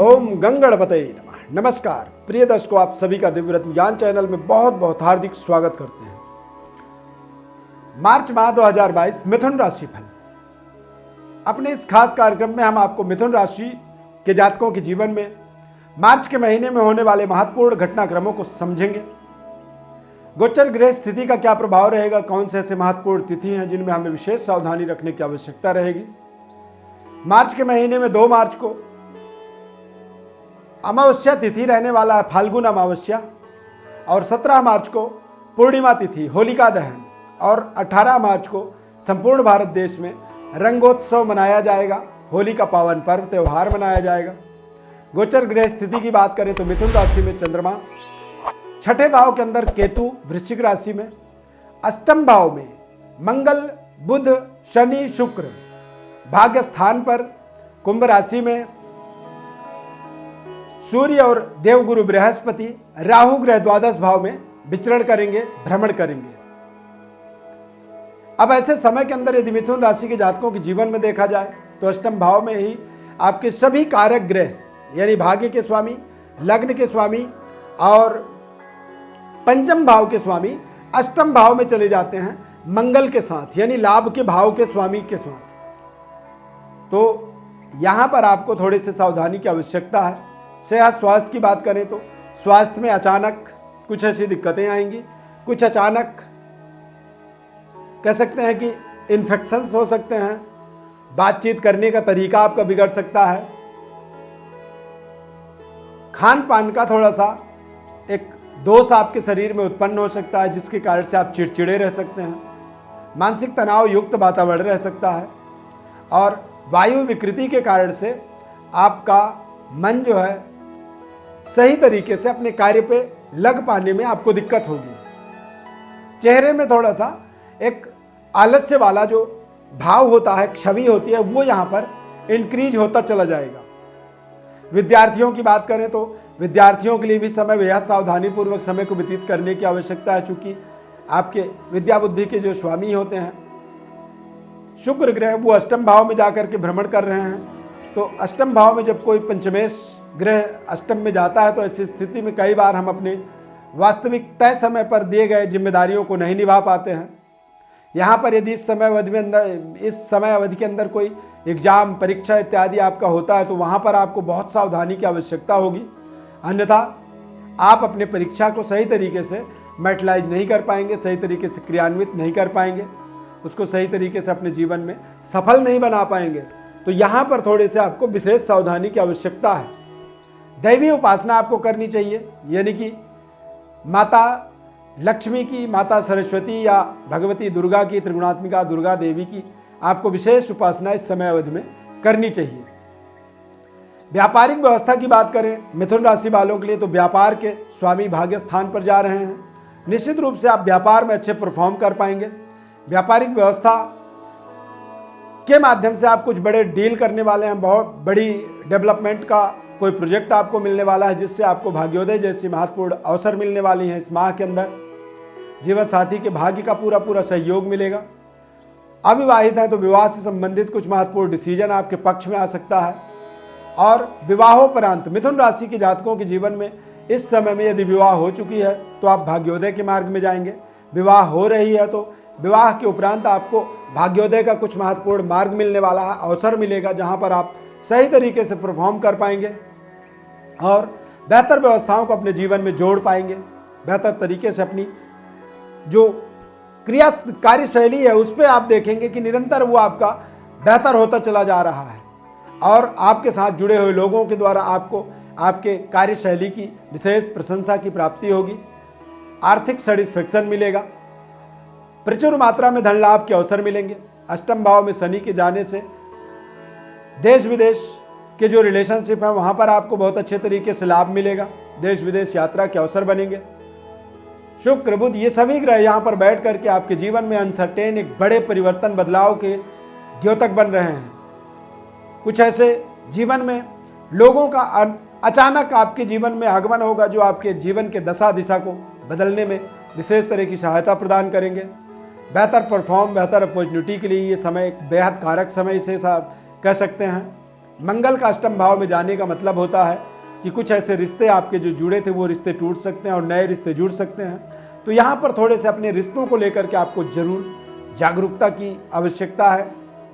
ओम गंगणपतये नमः। नमस्कार प्रिय दर्शकों, आप सभी का दिव्यरत्न ज्ञान चैनल में बहुत बहुत हार्दिक स्वागत करते हैं। मार्च माह 2022 मिथुन राशि फल। अपने इस खास कार्यक्रम में हम आपको मिथुन राशि के जातकों के जीवन में मार्च के महीने में होने वाले महत्वपूर्ण घटनाक्रमों को समझेंगे। गोचर ग्रह स्थिति का क्या प्रभाव रहेगा, कौन से ऐसे महत्वपूर्ण तिथि हैं जिनमें हमें विशेष सावधानी रखने की आवश्यकता रहेगी। मार्च के महीने में 2 मार्च को अमावस्या तिथि रहने वाला है, फाल्गुन अमावस्या, और 17 मार्च को पूर्णिमा तिथि होलिका दहन, और 18 मार्च को संपूर्ण भारत देश में रंगोत्सव मनाया जाएगा। होली का पावन पर्व त्यौहार मनाया जाएगा। गोचर ग्रह स्थिति की बात करें तो मिथुन राशि में चंद्रमा, छठे भाव के अंदर केतु वृश्चिक राशि में, अष्टम भाव में मंगल बुध शनि शुक्र भाग्य स्थान पर कुंभ राशि में, सूर्य और देवगुरु बृहस्पति राहु ग्रह द्वादश भाव में विचरण करेंगे, भ्रमण करेंगे। अब ऐसे समय के अंदर यदि मिथुन राशि के जातकों के जीवन में देखा जाए तो अष्टम भाव में ही आपके सभी कारक ग्रह यानी भाग्य के स्वामी, लग्न के स्वामी और पंचम भाव के स्वामी अष्टम भाव में चले जाते हैं मंगल के साथ, यानी लाभ के भाव के स्वामी के साथ। तो यहां पर आपको थोड़ी सी सावधानी की आवश्यकता है। सेहत स्वास्थ्य की बात करें तो स्वास्थ्य में अचानक कुछ ऐसी दिक्कतें आएंगी, कुछ अचानक कह सकते हैं कि इन्फेक्शंस हो सकते हैं, बातचीत करने का तरीका आपका बिगड़ सकता है, खान पान का थोड़ा सा एक दोष आपके शरीर में उत्पन्न हो सकता है जिसके कारण से आप चिड़चिड़े रह सकते हैं, मानसिक तनाव युक्त वातावरण रह सकता है, और वायु विकृति के कारण से आपका मन जो है सही तरीके से अपने कार्य पे लग पाने में आपको दिक्कत होगी। चेहरे में थोड़ा सा एक आलस्य वाला जो भाव होता है, छवि होती है, वो यहाँ पर इंक्रीज होता चला जाएगा। विद्यार्थियों की बात करें तो विद्यार्थियों के लिए भी समय बेहद सावधानी पूर्वक समय को व्यतीत करने की आवश्यकता है, चूंकि आपके विद्या बुद्धि के जो स्वामी होते हैं शुक्र ग्रह वो अष्टम भाव में जाकर के भ्रमण कर रहे हैं। तो अष्टम भाव में जब कोई पंचमेश ग्रह अष्टम में जाता है तो ऐसी स्थिति में कई बार हम अपने वास्तविक तय समय पर दिए गए जिम्मेदारियों को नहीं निभा पाते हैं। यहाँ पर यदि इस समय अवधि के अंदर कोई एग्जाम परीक्षा इत्यादि आपका होता है तो वहाँ पर आपको बहुत सावधानी की आवश्यकता होगी, अन्यथा आप अपने परीक्षा को सही तरीके से मैटलाइज नहीं कर पाएंगे, सही तरीके से क्रियान्वित नहीं कर पाएंगे, उसको सही तरीके से अपने जीवन में सफल नहीं बना पाएंगे। तो यहाँ पर थोड़े से आपको विशेष सावधानी की आवश्यकता है। दैवी उपासना आपको करनी चाहिए, यानी कि माता लक्ष्मी की, माता सरस्वती या भगवती दुर्गा की, त्रिगुणात्मिका दुर्गा देवी की आपको विशेष उपासना इस समय अवधि में करनी चाहिए। व्यापारिक व्यवस्था की बात करें मिथुन राशि वालों के लिए तो व्यापार के स्वामी भाग्य स्थान पर जा रहे हैं, निश्चित रूप से आप व्यापार में अच्छे परफॉर्म कर पाएंगे। व्यापारिक व्यवस्था के माध्यम से आप कुछ बड़े डील करने वाले हैं, बहुत बड़ी डेवलपमेंट का कोई प्रोजेक्ट आपको मिलने वाला है जिससे आपको भाग्योदय जैसी महत्वपूर्ण अवसर मिलने वाली हैं। इस माह के अंदर जीवन साथी के भाग्य का पूरा सहयोग मिलेगा। अविवाहित है तो विवाह से संबंधित कुछ महत्वपूर्ण डिसीजन आपके पक्ष में आ सकता है। और विवाहोपरांत मिथुन राशि के जातकों के जीवन में इस समय में यदि विवाह हो चुकी है तो आप भाग्योदय के मार्ग में जाएंगे, विवाह हो रही है तो विवाह के उपरांत आपको भाग्योदय का कुछ महत्वपूर्ण मार्ग मिलने वाला है, अवसर मिलेगा जहां पर आप सही तरीके से परफॉर्म कर पाएंगे और बेहतर व्यवस्थाओं को अपने जीवन में जोड़ पाएंगे। बेहतर तरीके से अपनी जो कार्यशैली है उस पर आप देखेंगे कि निरंतर वो आपका बेहतर होता चला जा रहा है और आपके साथ जुड़े हुए लोगों के द्वारा आपको आपके कार्यशैली की विशेष प्रशंसा की प्राप्ति होगी। आर्थिक सेटिस्फेक्शन मिलेगा, प्रचुर मात्रा में धन लाभ के अवसर मिलेंगे। अष्टम भाव में शनि के जाने से देश विदेश के जो रिलेशनशिप है वहां पर आपको बहुत अच्छे तरीके से लाभ मिलेगा, देश विदेश यात्रा के अवसर बनेंगे। शुक्र बुध ये सभी ग्रह यहाँ पर बैठ करके आपके जीवन में अनसर्टेन एक बड़े परिवर्तन बदलाव के द्योतक बन रहे हैं। कुछ ऐसे जीवन में लोगों का अचानक आपके जीवन में आगमन होगा जो आपके जीवन के दशा दिशा को बदलने में विशेष तरह की सहायता प्रदान करेंगे। बेहतर अपॉर्चुनिटी के लिए ये समय एक बेहद कारक समय इसे कह सकते हैं। मंगल का अष्टम भाव में जाने का मतलब होता है कि कुछ ऐसे रिश्ते आपके जो जुड़े थे वो रिश्ते टूट सकते हैं और नए रिश्ते जुड़ सकते हैं। तो यहाँ पर थोड़े से अपने रिश्तों को लेकर के आपको जरूर जागरूकता की आवश्यकता है,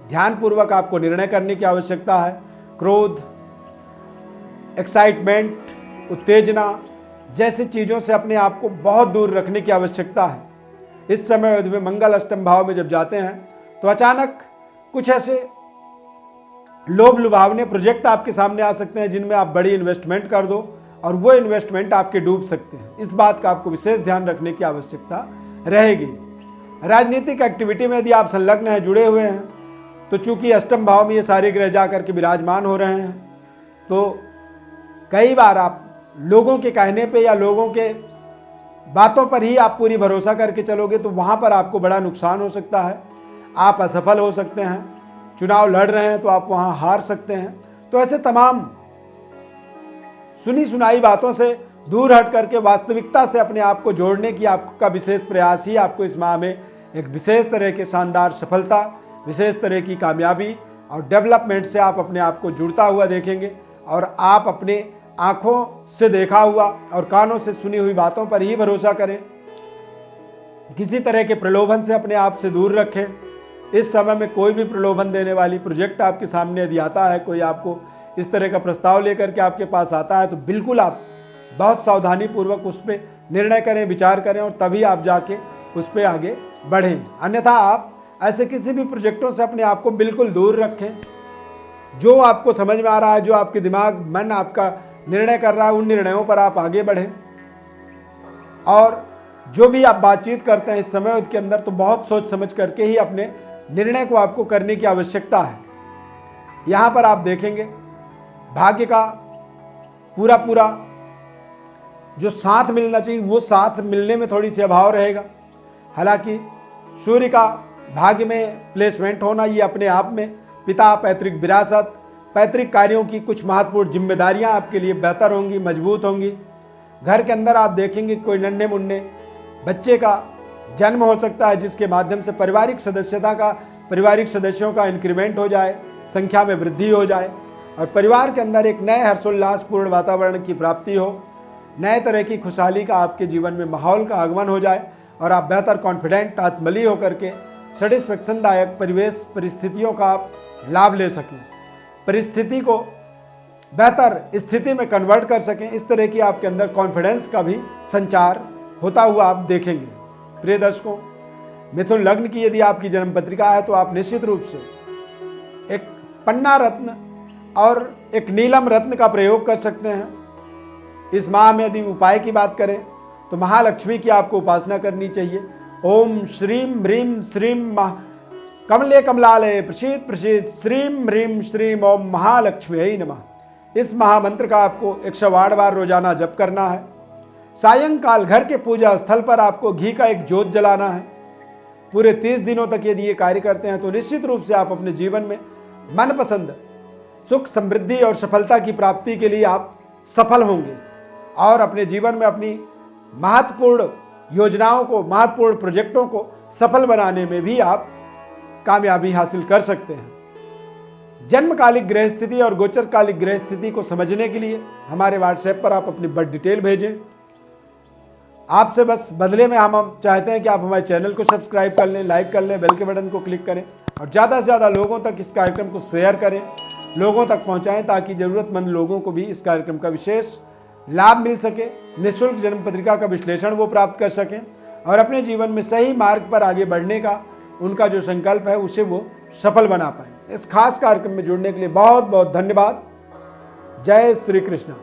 ध्यानपूर्वक आपको निर्णय करने की आवश्यकता है। क्रोध, एक्साइटमेंट, उत्तेजना जैसी चीज़ों से अपने आप को बहुत दूर रखने की आवश्यकता है। इस समय अवधि में मंगल अष्टम भाव में जब जाते हैं तो अचानक कुछ ऐसे लोभ लुभावने प्रोजेक्ट आपके सामने आ सकते हैं जिनमें आप बड़ी इन्वेस्टमेंट कर दो और वो इन्वेस्टमेंट आपके डूब सकते हैं। इस बात का आपको विशेष ध्यान रखने की आवश्यकता रहेगी। राजनीतिक एक्टिविटी में यदि आप संलग्न हैं, जुड़े हुए हैं, तो चूंकि अष्टम भाव में ये सारे ग्रह जाकर के विराजमान हो रहे हैं, तो कई बार आप लोगों के कहने पे या लोगों के बातों पर ही आप पूरी भरोसा करके चलोगे तो वहाँ पर आपको बड़ा नुकसान हो सकता है। आप असफल हो सकते हैं। चुनाव लड़ रहे हैं तो आप वहाँ हार सकते हैं। तो ऐसे तमाम सुनी सुनाई बातों से दूर हट करके वास्तविकता से अपने आप को जोड़ने की आपका विशेष प्रयास ही आपको इस माह में एक विशेष तरह के शानदार सफलता, विशेष तरह की कामयाबी और डेवलपमेंट से आप अपने आप को जुड़ता हुआ देखेंगे। और आप अपने आंखों से देखा हुआ और कानों से सुनी हुई बातों पर ही भरोसा करें। किसी तरह के प्रलोभन से अपने आप से दूर रखें। इस समय में कोई भी प्रलोभन देने वाली प्रोजेक्ट आपके सामने यदि आता है, कोई आपको इस तरह का प्रस्ताव लेकर के आपके पास आता है, तो बिल्कुल आप बहुत सावधानी पूर्वक उस पर निर्णय करें, विचार करें और तभी आप जाके उस पर आगे बढ़ें। अन्यथा आप ऐसे किसी भी प्रोजेक्टों से अपने आप को बिल्कुल दूर रखें। जो आपको समझ में आ रहा है, जो आपके दिमाग मन आपका निर्णय कर रहा है, उन निर्णयों पर आप आगे बढ़ें। और जो भी आप बातचीत करते हैं इस समय के अंदर, तो बहुत सोच समझ करके ही अपने निर्णय को आपको करने की आवश्यकता है। यहाँ पर आप देखेंगे भाग्य का पूरा जो साथ मिलना चाहिए वो साथ मिलने में थोड़ी सी अभाव रहेगा। हालांकि सूर्य का भाग्य में प्लेसमेंट होना ये अपने आप में पिता, पैतृक विरासत, पैतृक कार्यों की कुछ महत्वपूर्ण जिम्मेदारियां आपके लिए बेहतर होंगी, मजबूत होंगी। घर के अंदर आप देखेंगे कोई नन्हे मुन्ने बच्चे का जन्म हो सकता है जिसके माध्यम से पारिवारिक सदस्यों का इंक्रीमेंट हो जाए, संख्या में वृद्धि हो जाए और परिवार के अंदर एक नए हर्षोल्लासपूर्ण वातावरण की प्राप्ति हो, नए तरह की खुशहाली का आपके जीवन में माहौल का आगमन हो जाए और आप बेहतर कॉन्फिडेंट, आत्मबली होकर के सेटिस्फेक्शनदायक परिवेश परिस्थितियों का आप लाभ ले सकें, परिस्थिति को बेहतर स्थिति में कन्वर्ट कर सकें। इस तरह की आपके अंदर कॉन्फिडेंस का भी संचार होता हुआ आप देखेंगे। प्रिय दर्शकों, मिथुन लग्न की यदि आपकी जन्म पत्रिका है तो आप निश्चित रूप से एक पन्ना रत्न और एक नीलम रत्न का प्रयोग कर सकते हैं। इस माह में यदि उपाय की बात करें तो महालक्ष्मी की आपको उपासना करनी चाहिए। ओम श्रीम ह्रीम श्रीम कमले कमलालय प्रसीद प्रसीद श्रीम ह्रीम श्रीम ओम महालक्ष्मी नमः। इस महामंत्र का आपको 108 बार रोजाना जप करना है। सायंकाल घर के पूजा स्थल पर आपको घी का एक ज्योत जलाना है। पूरे 30 दिनों तक यदि ये कार्य करते हैं तो निश्चित रूप से आप अपने जीवन में मनपसंद सुख, समृद्धि और सफलता की प्राप्ति के लिए आप सफल होंगे और अपने जीवन में अपनी महत्वपूर्ण योजनाओं को, महत्वपूर्ण प्रोजेक्टों को सफल बनाने में भी आप कामयाबी हासिल कर सकते हैं। जन्मकालिक ग्रह स्थिति और गोचरकालिक ग्रह स्थिति को समझने के लिए हमारे व्हाट्सएप पर आप अपनी बर्थ डिटेल भेजें। आपसे बस बदले में हम चाहते हैं कि आप हमारे चैनल को सब्सक्राइब कर लें, लाइक कर लें, बेल के बटन को क्लिक करें और ज़्यादा से ज़्यादा लोगों तक इस कार्यक्रम को शेयर करें, लोगों तक पहुंचाएं ताकि ज़रूरतमंद लोगों को भी इस कार्यक्रम का विशेष लाभ मिल सके, निःशुल्क जन्म पत्रिका का विश्लेषण वो प्राप्त कर सकें और अपने जीवन में सही मार्ग पर आगे बढ़ने का उनका जो संकल्प है उसे वो सफल बना पाएं। इस खास कार्यक्रम में जुड़ने के लिए बहुत बहुत धन्यवाद। जय श्री कृष्ण।